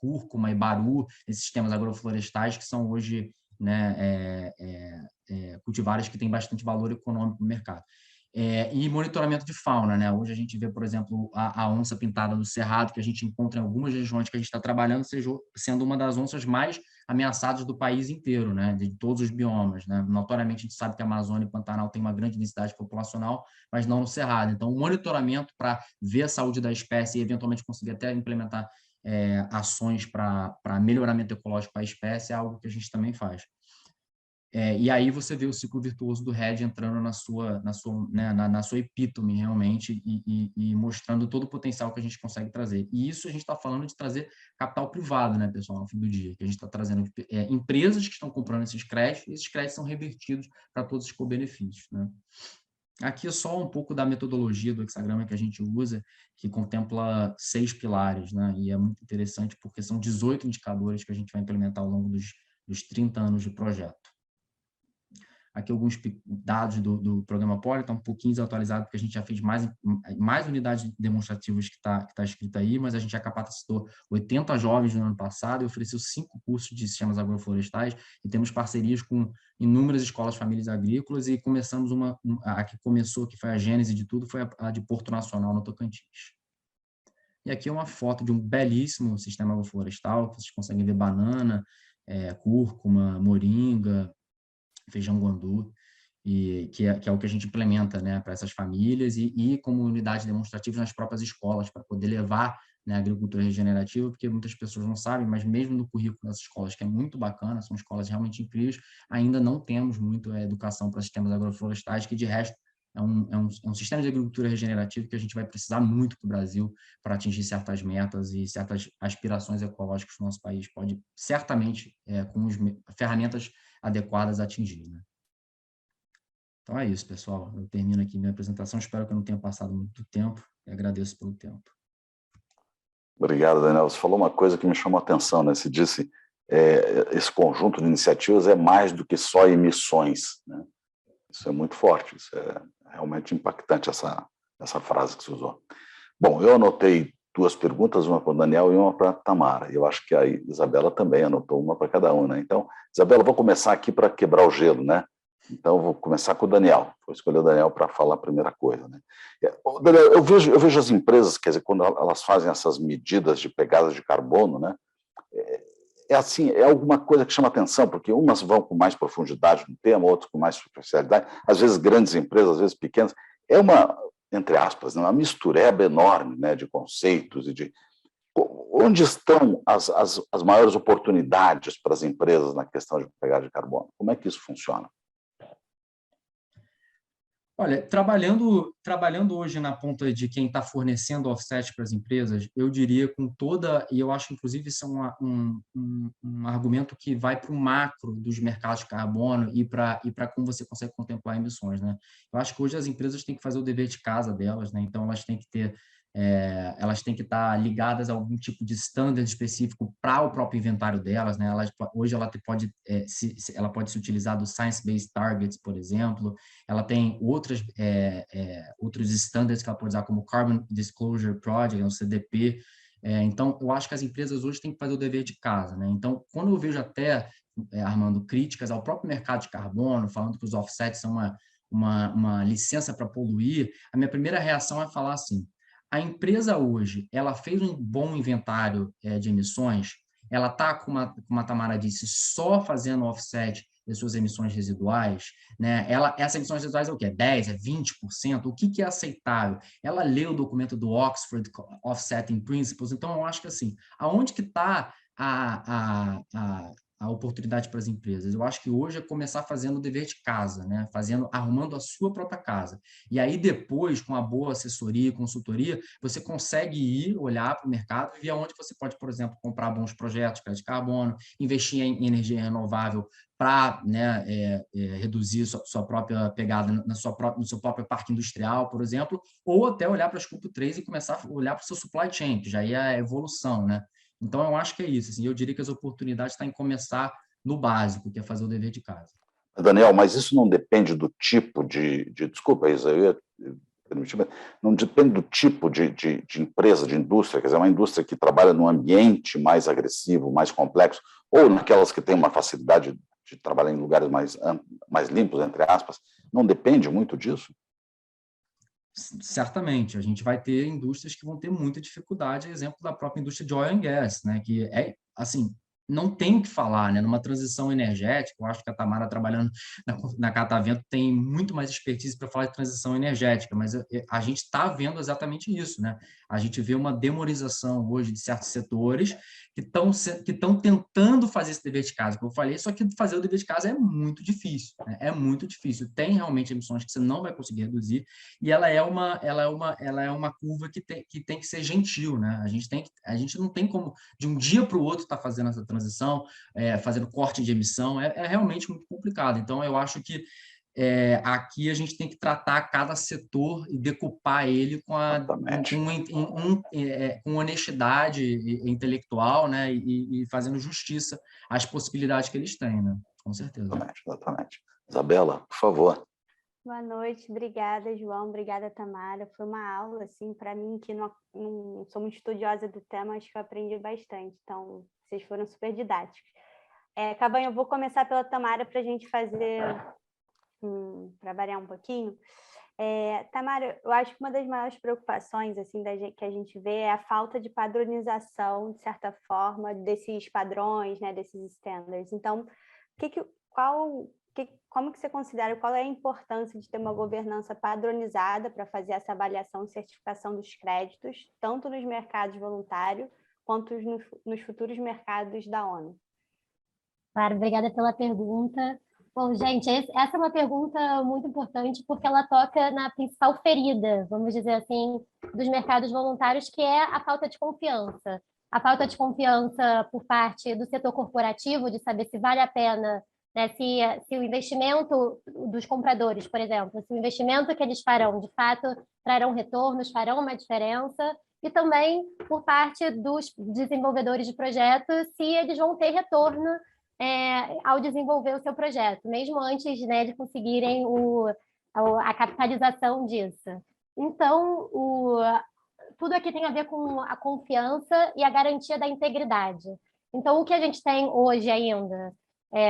cúrcuma e baru, esses sistemas agroflorestais que são hoje, né, cultivares que têm bastante valor econômico no mercado. E monitoramento de fauna, né? Hoje a gente vê, por exemplo, a onça pintada do cerrado, que a gente encontra em algumas regiões que a gente está trabalhando, sendo uma das onças mais ameaçadas do país inteiro, né? De todos os biomas, né? Notoriamente a gente sabe que a Amazônia e Pantanal tem uma grande densidade populacional, mas não no cerrado. Então, o monitoramento para ver a saúde da espécie e eventualmente conseguir até implementar ações para melhoramento ecológico para a espécie é algo que a gente também faz. E aí você vê o ciclo virtuoso do RED entrando na sua epítome, realmente, e mostrando todo o potencial que a gente consegue trazer. E isso a gente está falando de trazer capital privado, né, pessoal, no fim do dia, que a gente está trazendo empresas que estão comprando esses créditos são revertidos para todos os co-benefícios, né? Aqui é só um pouco da metodologia do hexagrama que a gente usa, que contempla 6 pilares, né? E é muito interessante porque são 18 indicadores que a gente vai implementar ao longo dos 30 anos de projeto. Aqui alguns dados do programa Poli, está um pouquinho desatualizado, porque a gente já fez mais unidades demonstrativas que está escrito aí, mas a gente já capacitou 80 jovens no ano passado e ofereceu 5 cursos de sistemas agroflorestais, e temos parcerias com inúmeras escolas famílias agrícolas, e começamos a que começou, que foi a gênese de tudo, foi a de Porto Nacional, no Tocantins. E aqui é uma foto de um belíssimo sistema agroflorestal, que vocês conseguem ver banana, cúrcuma, moringa, feijão guandu, que é o que a gente implementa, né, para essas famílias e como unidade demonstrativa nas próprias escolas, para poder levar, né, a agricultura regenerativa, porque muitas pessoas não sabem, mas mesmo no currículo das escolas, que é muito bacana, são escolas realmente incríveis, ainda não temos muito educação para sistemas agroflorestais, que de resto é um sistema de agricultura regenerativa que a gente vai precisar muito para o Brasil para atingir certas metas e certas aspirações ecológicas que o nosso país pode certamente, com as ferramentas adequadas a atingir, né? Então é isso, pessoal. Eu termino aqui minha apresentação. Espero que eu não tenha passado muito tempo e agradeço pelo tempo. Obrigado, Daniel. Você falou uma coisa que me chamou a atenção, né? Você disse esse conjunto de iniciativas é mais do que só emissões, né? Isso é muito forte, isso é realmente impactante, essa frase que você usou. Bom, eu anotei 2 perguntas, uma para o Daniel e uma para a Tamara. Eu acho que a Isabela também anotou uma para cada um, né? Então, Isabela, vou começar aqui para quebrar o gelo, né? Então, eu vou começar com o Daniel. Vou escolher o Daniel para falar a primeira coisa, né? Daniel, eu vejo as empresas, quer dizer, quando elas fazem essas medidas de pegada de carbono, né? Assim, é alguma coisa que chama atenção, porque umas vão com mais profundidade no tema, outras com mais superficialidade, às vezes grandes empresas, às vezes pequenas. É uma, entre aspas, uma mistureba enorme, né, de conceitos e de... Onde estão as maiores oportunidades para as empresas na questão de pegada de carbono? Como é que isso funciona? Olha, trabalhando hoje na ponta de quem está fornecendo offset para as empresas, eu diria com toda, e eu acho inclusive isso é um argumento que vai para o macro dos mercados de carbono e para como você consegue contemplar emissões, né? Eu acho que hoje as empresas têm que fazer o dever de casa delas, né? Então elas têm que estar ligadas a algum tipo de standard específico para o próprio inventário delas, né? Hoje ela pode se utilizar do Science-Based Targets, por exemplo. Ela tem outros standards que ela pode usar, como Carbon Disclosure Project, o CDP. Então, eu acho que as empresas hoje têm que fazer o dever de casa, né? Então, quando eu vejo até, Armando, críticas ao próprio mercado de carbono, falando que os offsets são uma licença para poluir, a minha primeira reação é falar assim: a empresa hoje, ela fez um bom inventário de emissões, ela está, como a Tamara disse, só fazendo offset das suas emissões residuais, né? Essas emissões residuais é o quê? 10%, 20%? O que é aceitável? Ela leu o documento do Oxford Offsetting Principles, então eu acho que assim, aonde que está a oportunidade para as empresas. Eu acho que hoje é começar fazendo o dever de casa, né? Arrumando a sua própria casa. E aí depois, com a boa assessoria, consultoria, você consegue ir olhar para o mercado e ver onde você pode, por exemplo, comprar bons projetos, crédito de carbono, investir em energia renovável para, né, reduzir sua própria pegada no seu próprio parque industrial, por exemplo, ou até olhar para a Scope 3 e começar a olhar para o seu supply chain, que já é a evolução, né? Então, eu acho que é isso. Assim, eu diria que as oportunidades estão em começar no básico, que é fazer o dever de casa. Daniel, mas isso não depende do tipo desculpa, Isa, eu ia permitir, mas não depende do tipo de empresa, de indústria, quer dizer, uma indústria que trabalha num ambiente mais agressivo, mais complexo, ou naquelas que têm uma facilidade de trabalhar em lugares mais limpos, entre aspas, não depende muito disso? Certamente, a gente vai ter indústrias que vão ter muita dificuldade, exemplo da própria indústria de oil and gas, né, que é, assim, não tem o que falar, né, numa transição energética. Eu acho que a Tamara, trabalhando na Catavento, tem muito mais expertise para falar de transição energética, mas a gente está vendo exatamente isso, né? A gente vê uma demonização hoje de certos setores que estão tentando fazer esse dever de casa, como eu falei, só que fazer o dever de casa é muito difícil, né? É muito difícil. Tem realmente emissões que você não vai conseguir reduzir, e ela é uma curva que tem que ser gentil, né? A gente não tem como, de um dia para o outro, estar fazendo essa transição, fazendo corte de emissão, é realmente muito complicado. Então, eu acho que aqui a gente tem que tratar cada setor e decupar ele com honestidade intelectual, né? E fazendo justiça às possibilidades que eles têm, né? Com certeza. Exatamente. Isabela, por favor. Boa noite, obrigada, João, obrigada, Tamara. Foi uma aula, assim, para mim, que não sou muito estudiosa do tema, acho que eu aprendi bastante. Então, vocês foram super didáticos. Cabanha, eu vou começar pela Tamara para a gente fazer, para variar um pouquinho. Tamara, eu acho que uma das maiores preocupações assim, que a gente vê é a falta de padronização, de certa forma, desses padrões, né, desses standards. Então, como que você considera, qual é a importância de ter uma governança padronizada para fazer essa avaliação e certificação dos créditos, tanto nos mercados voluntários quanto nos futuros mercados da ONU? Claro, obrigada pela pergunta. Bom, gente, essa é uma pergunta muito importante porque ela toca na principal ferida, vamos dizer assim, dos mercados voluntários, que é a falta de confiança. A falta de confiança por parte do setor corporativo, de saber se vale a pena, né, se o investimento dos compradores, por exemplo, se o investimento que eles farão, de fato, trarão retornos, farão uma diferença, e também por parte dos desenvolvedores de projetos, se eles vão ter retorno ao desenvolver o seu projeto, mesmo antes, né, de conseguirem a capitalização disso. Então, tudo aqui tem a ver com a confiança e a garantia da integridade. Então, o que a gente tem hoje ainda,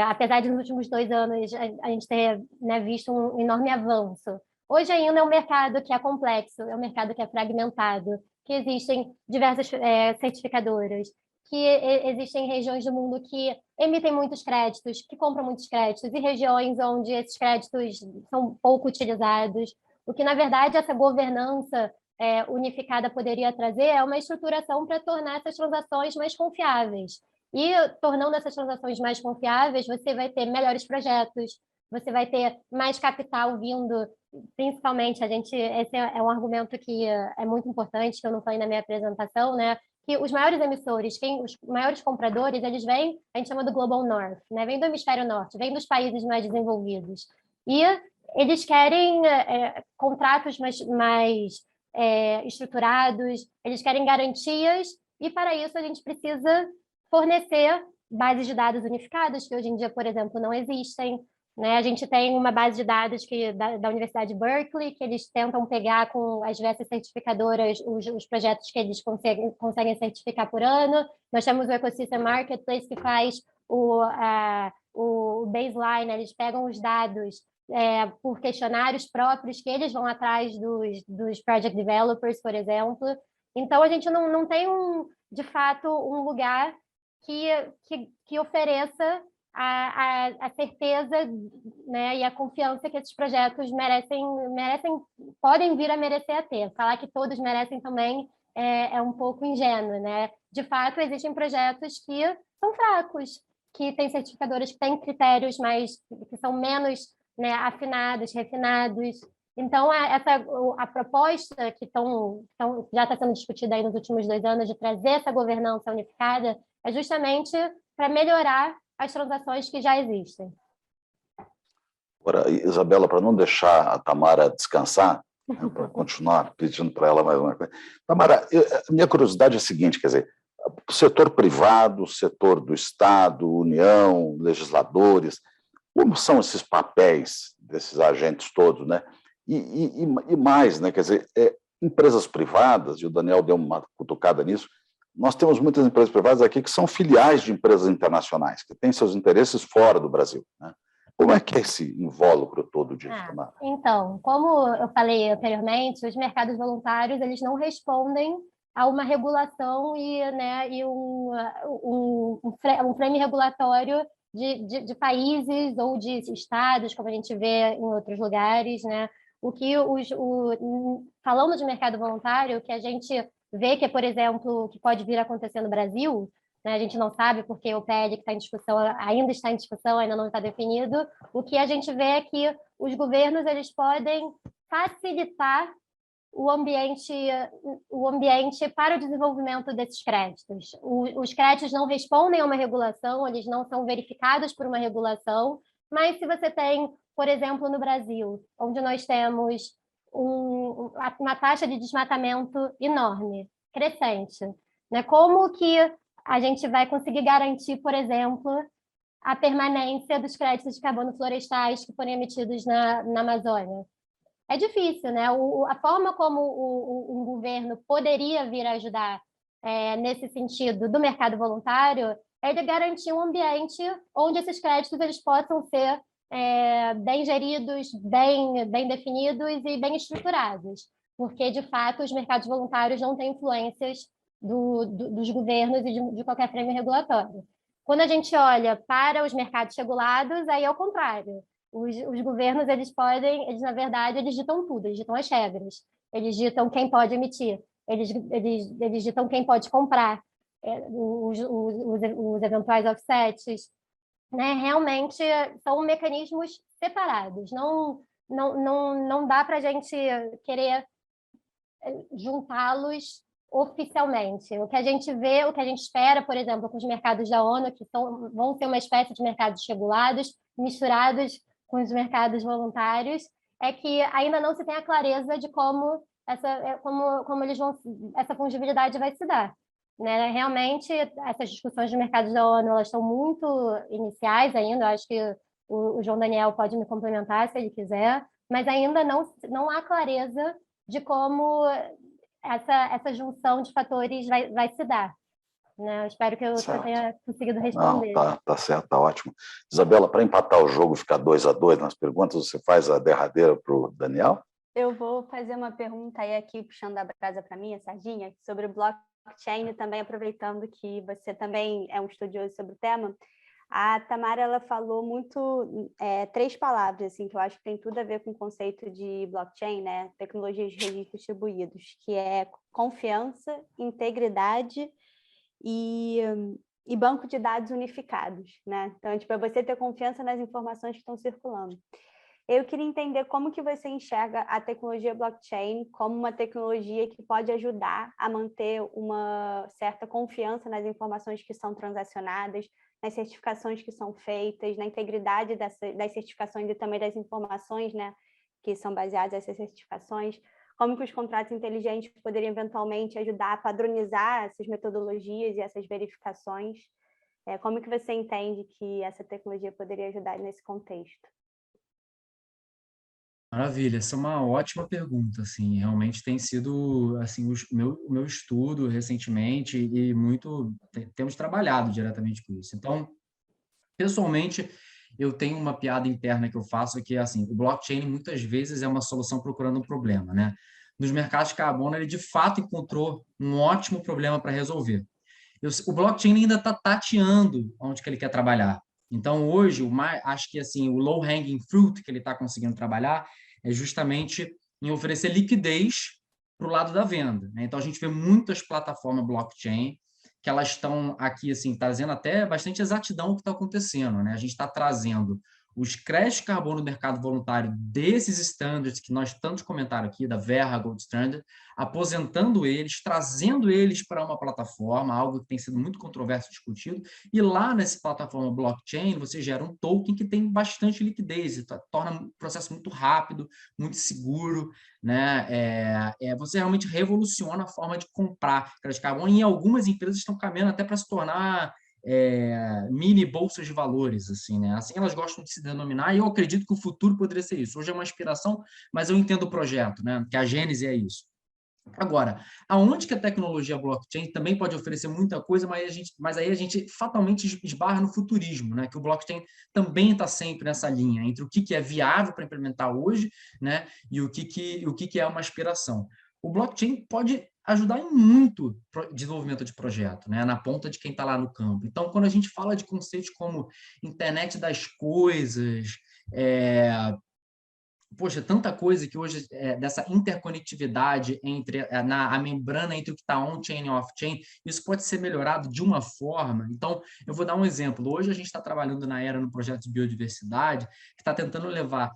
apesar de nos últimos 2 anos a gente ter, né, visto um enorme avanço, hoje ainda é um mercado que é complexo, é um mercado que é fragmentado, que existem diversas certificadoras, que existem regiões do mundo que emitem muitos créditos, que compram muitos créditos, e regiões onde esses créditos são pouco utilizados. O que, na verdade, essa governança unificada poderia trazer é uma estruturação para tornar essas transações mais confiáveis. E, tornando essas transações mais confiáveis, você vai ter melhores projetos, você vai ter mais capital vindo, principalmente, esse é um argumento que é muito importante, que eu não falei na minha apresentação, né? Que os maiores emissores, os maiores compradores, eles vêm, a gente chama do Global North, né? Vêm do hemisfério norte, vêm dos países mais desenvolvidos. E eles querem contratos mais estruturados, eles querem garantias, e para isso a gente precisa fornecer bases de dados unificadas, que hoje em dia, por exemplo, não existem. Né? A gente tem uma base de dados da Universidade de Berkeley, que eles tentam pegar com as diversas certificadoras os projetos que eles conseguem certificar por ano. Nós temos o Ecosystem Marketplace, que faz o baseline, né? Eles pegam os dados por questionários próprios, que eles vão atrás dos project developers, por exemplo. Então, a gente não tem, de fato, um lugar que ofereça a certeza, né, e a confiança que esses projetos podem vir a merecer a ter. Falar que todos merecem também é um pouco ingênuo, né? De fato, existem projetos que são fracos, que tem certificadoras que têm critérios que são menos, né, afinados, refinados. Então, a proposta que já está sendo discutida aí nos últimos 2 anos de trazer essa governança unificada é justamente para melhorar as transações que já existem. Agora, Isabela, para não deixar a Tamara descansar, né, para continuar pedindo para ela mais uma coisa. Tamara, a minha curiosidade é a seguinte, quer dizer, o setor privado, o setor do Estado, União, legisladores, como são esses papéis desses agentes todos, né? E mais, né? Quer dizer, empresas privadas, e o Daniel deu uma cutucada nisso, nós temos muitas empresas privadas aqui que são filiais de empresas internacionais, que têm seus interesses fora do Brasil, né? Como é que é esse invólucro todo disso, Tamara? Então, como eu falei anteriormente, os mercados voluntários eles não respondem a uma regulação e um frame regulatório de países ou de estados, como a gente vê em outros lugares, né? Falando de mercado voluntário, o que a gente vê que, por exemplo, que pode vir a acontecer no Brasil, né? A gente não sabe porque o PL que está em discussão ainda está em discussão, ainda não está definido. O que a gente vê é que os governos eles podem facilitar o ambiente para o desenvolvimento desses créditos. Os créditos não respondem a uma regulação, eles não são verificados por uma regulação, mas se você tem, por exemplo, no Brasil, onde nós temos uma taxa de desmatamento enorme, crescente, né? Como que a gente vai conseguir garantir, por exemplo, a permanência dos créditos de carbono florestais que forem emitidos na Amazônia? É difícil, né? A forma como um governo poderia vir a ajudar nesse sentido do mercado voluntário é de garantir um ambiente onde esses créditos eles possam ser bem geridos, bem definidos e bem estruturados, porque, de fato, os mercados voluntários não têm influências dos governos e de qualquer frame regulatório. Quando a gente olha para os mercados regulados, aí é o contrário. Os governos, na verdade, eles ditam tudo, eles ditam as regras, eles ditam quem pode emitir, eles ditam quem pode comprar, os eventuais offsets, né? Realmente são mecanismos separados, não dá para a gente querer juntá-los oficialmente. O que a gente vê, o que a gente espera, por exemplo, com os mercados da ONU, que vão ser uma espécie de mercados regulados, misturados com os mercados voluntários, é que ainda não se tem a clareza de como essa fungibilidade vai se dar, né? Realmente, essas discussões de mercados da ONU elas estão muito iniciais ainda, eu acho que o João Daniel pode me complementar se ele quiser, mas ainda não há clareza de como essa junção de fatores vai se dar. Né? Eu espero que eu tenha conseguido responder. Não, tá certo, tá ótimo. Isabela, para empatar o jogo, ficar 2-2 nas perguntas, você faz a derradeira para o Daniel? Eu vou fazer uma pergunta aí aqui, puxando a brasa para mim, a sardinha, sobre o blockchain, também aproveitando que você também é um estudioso sobre o tema. A Tamara ela falou muito 3 palavras assim, que eu acho que tem tudo a ver com o conceito de blockchain, né? Tecnologias de registros distribuídos, que é confiança, integridade e banco de dados unificados, né? Então, tipo, é você ter confiança nas informações que estão circulando. Eu queria entender como que você enxerga a tecnologia blockchain como uma tecnologia que pode ajudar a manter uma certa confiança nas informações que são transacionadas, nas certificações que são feitas, na integridade das certificações e também das informações, né, que são baseadas nessas certificações. Como que os contratos inteligentes poderiam eventualmente ajudar a padronizar essas metodologias e essas verificações? Como que você entende que essa tecnologia poderia ajudar nesse contexto? Maravilha, essa é uma ótima pergunta, assim, realmente tem sido, assim, o meu estudo recentemente e temos trabalhado diretamente com isso. Então, pessoalmente, eu tenho uma piada interna que eu faço que é assim, o blockchain muitas vezes é uma solução procurando um problema, né? Nos mercados de carbono, ele de fato encontrou um ótimo problema para resolver. O blockchain ainda está tateando onde que ele quer trabalhar. Então, hoje, acho que assim, o low-hanging fruit que ele está conseguindo trabalhar é justamente em oferecer liquidez para o lado da venda, né? Então, a gente vê muitas plataformas blockchain que elas estão aqui, assim, trazendo até bastante exatidão o que está acontecendo, né? A gente está trazendo os créditos de carbono do mercado voluntário desses standards que nós tantos comentaram aqui, da Verra Gold Standard, aposentando eles, trazendo eles para uma plataforma, algo que tem sido muito controverso e discutido, e lá nessa plataforma blockchain você gera um token que tem bastante liquidez, torna o processo muito rápido, muito seguro, né? Você realmente revoluciona a forma de comprar crédito de carbono, e algumas empresas estão caminhando até para se tornar mini bolsas de valores, assim, né? Assim elas gostam de se denominar, e eu acredito que o futuro poderia ser isso. Hoje é uma aspiração, mas eu entendo o projeto, né? Que a gênese é isso. Agora, aonde que a tecnologia blockchain também pode oferecer muita coisa, mas aí a gente fatalmente esbarra no futurismo, né? Que o blockchain também está sempre nessa linha entre o que é viável para implementar hoje, né? E o que é uma aspiração. O blockchain pode ajudar em muito desenvolvimento de projeto, né? Na ponta de quem está lá no campo. Então, quando a gente fala de conceitos como internet das coisas, poxa, tanta coisa que hoje, dessa interconectividade entre a membrana entre o que está on-chain e off-chain, isso pode ser melhorado de uma forma. Então, eu vou dar um exemplo. Hoje a gente está trabalhando na Era no projeto de biodiversidade, que está tentando levar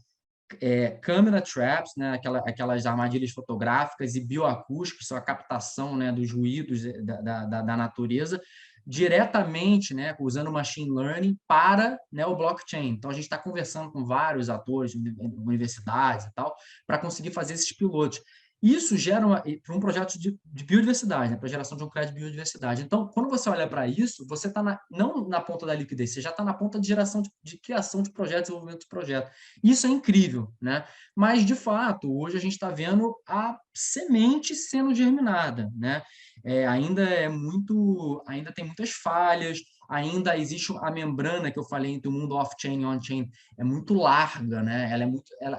camera traps, né, aquelas armadilhas fotográficas, e bioacústicos, que são a captação, né, dos ruídos da natureza, diretamente, né, usando machine learning para, né, o blockchain. Então, a gente está conversando com vários atores, universidades e tal, para conseguir fazer esses pilotos. Isso gera para um projeto de biodiversidade, né, para a geração de um crédito de biodiversidade. Então, quando você olha para isso, você está não na ponta da liquidez, você já está na ponta de geração de criação de projetos, desenvolvimento de projetos. Isso é incrível, né? Mas, de fato, hoje a gente está vendo a semente sendo germinada, né? Ainda tem muitas falhas, ainda existe a membrana que eu falei entre o mundo off-chain e on-chain, é muito larga, né?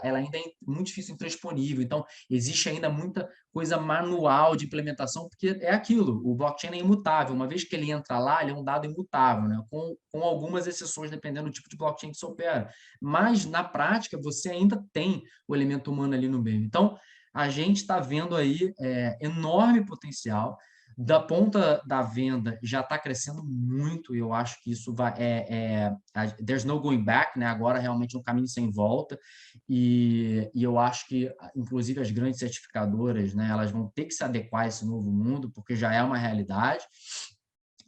Ela ainda é muito difícil intransponível, então existe ainda muita coisa manual de implementação, porque é aquilo, o blockchain é imutável, uma vez que ele entra lá, ele é um dado imutável, né? Com algumas exceções, dependendo do tipo de blockchain que você opera. Mas, na prática, você ainda tem o elemento humano ali no meio. Então, a gente está vendo aí enorme potencial. Da ponta da venda já está crescendo muito, e eu acho que isso vai. There's no going back, né? Agora realmente é um caminho sem volta, e eu acho que, inclusive, as grandes certificadoras, né, elas vão ter que se adequar a esse novo mundo, porque já é uma realidade.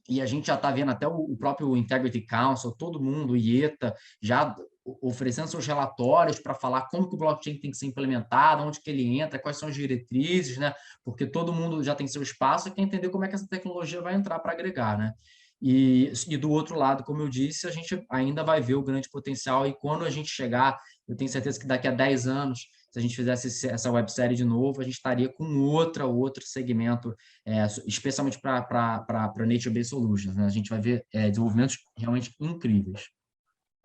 E a gente já está vendo até o próprio Integrity Council, todo mundo, o IETA, já oferecendo seus relatórios para falar como que o blockchain tem que ser implementado, onde que ele entra, quais são as diretrizes, né? Porque todo mundo já tem seu espaço e quer entender como é que essa tecnologia vai entrar para agregar, né? E do outro lado, como eu disse, a gente ainda vai ver o grande potencial, e quando a gente chegar, eu tenho certeza que daqui a 10 anos, se a gente fizesse essa websérie de novo, a gente estaria com outro segmento, especialmente para Nature Based Solutions, né? A gente vai ver desenvolvimentos realmente incríveis.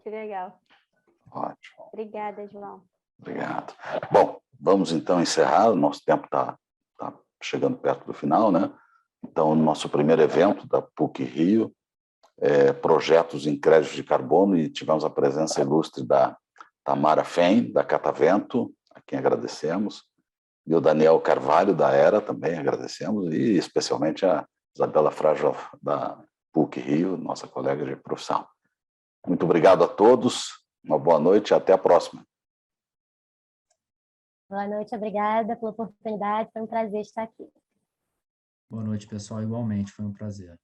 Que legal. Ótimo. Obrigada, João. Obrigado. Bom, vamos então encerrar, o nosso tempo está chegando perto do final, né? Então, o nosso primeiro evento da PUC Rio, projetos em créditos de carbono, e tivemos a presença ilustre da Tamara Fem, da Catavento, a quem agradecemos, e o Daniel Carvalho, da Era, também agradecemos, e especialmente a Isabela Frajov, da PUC Rio, nossa colega de profissão. Muito obrigado a todos, uma boa noite e até a próxima. Boa noite, obrigada pela oportunidade, foi um prazer estar aqui. Boa noite, pessoal, igualmente, foi um prazer.